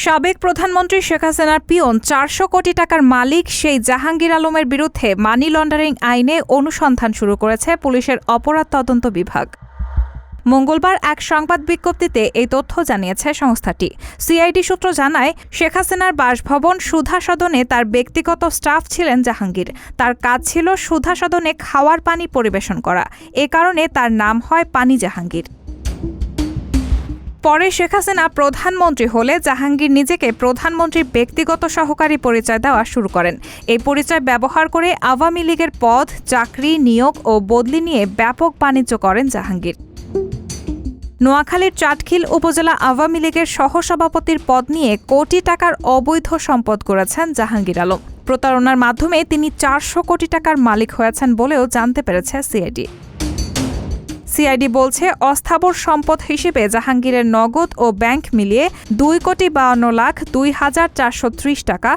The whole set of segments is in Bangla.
সাবেক প্রধানমন্ত্রী শেখ হাসিনার পিয়ন ৪০০ কোটি টাকার মালিক সেই জাহাঙ্গীর আলমের বিরুদ্ধে মানি লন্ডারিং আইনে অনুসন্ধান শুরু করেছে পুলিশের অপরাধ তদন্ত বিভাগ। মঙ্গলবার এক সংবাদ বিজ্ঞপ্তিতে এই তথ্য জানিয়েছে সংস্থাটি। সিআইডি সূত্র জানায়, শেখ হাসিনার বাসভবন সুধা সদনে তার ব্যক্তিগত স্টাফ ছিলেন জাহাঙ্গীর। তার কাজ ছিল সুধা সদনে খাওয়ার পানি পরিবেশন করা। এ কারণে তার নাম হয় পানি জাহাঙ্গীর। পরে শেখ হাসিনা প্রধানমন্ত্রী হলে জাহাঙ্গীর নিজেকে প্রধানমন্ত্রীর ব্যক্তিগত সহকারী পরিচয় দেওয়া শুরু করেন। এই পরিচয় ব্যবহার করে আওয়ামী লীগের পদ, চাকরি, নিয়োগ ও বদলি নিয়ে ব্যাপক বাণিজ্য করেন জাহাঙ্গীর। নোয়াখালীর চাটখিল উপজেলা আওয়ামী লীগের সহসভাপতির পদ নিয়ে কোটি টাকার অবৈধ সম্পদ করেছেন জাহাঙ্গীর আলম। প্রতারণার মাধ্যমে তিনি ৪০০ কোটি টাকার মালিক হয়েছেন বলেও জানতে পেরেছে সিআইডি। সিআইডি বলছে, অস্থাবর সম্পদ হিসেবে জাহাঙ্গীরের নগদ ও ব্যাংক মিলিয়ে ২,৫২,২,৪৩০ টাকা,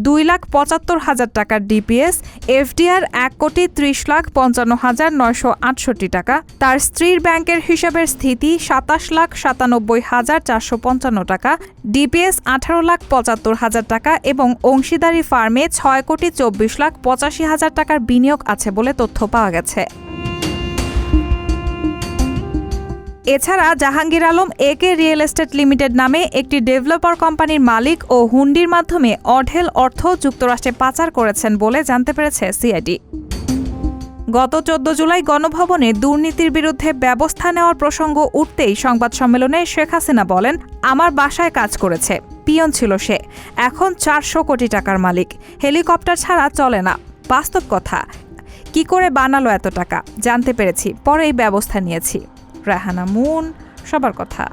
২,৭৫,০০০ টাকার ডিপিএস, এফডিআর ১,৩০,৫৫,৯৬৮ টাকা, তার স্ত্রীর ব্যাংকের হিসাবের স্থিতি ২৭,৯৭,৪৫৫ টাকা, ডিপিএস ১৮,৭৫,০০০ টাকা এবং অংশীদারি ফার্মে ৬,২৪,৮৫,০০০ টাকার বিনিয়োগ আছে বলে তথ্য পাওয়া গেছে। এছাড়া জাহাঙ্গীর আলম একে রিয়েল এস্টেট লিমিটেড নামে একটি ডেভেলপার কোম্পানির মালিক ও হুন্ডির মাধ্যমে অঢেল অর্থ যুক্তরাষ্ট্রে পাচার করেছেন বলে জানতে পেরেছে সিআইডি। গত ১৪ জুলাই গণভবনে দুর্নীতির বিরুদ্ধে ব্যবস্থা নেওয়ার প্রসঙ্গ উঠতেই সংবাদ সম্মেলনে শেখ হাসিনা বলেন, আমার বাসায় কাজ করেছে, পিয়ন ছিল সে, এখন ৪০০ কোটি টাকার মালিক, হেলিকপ্টার ছাড়া চলে না। বাস্তব কথা, কি করে বানালো এত টাকা জানতে পেরেছি, পরেই ব্যবস্থা নিয়েছি। রাহানা মুন, সবার কথা।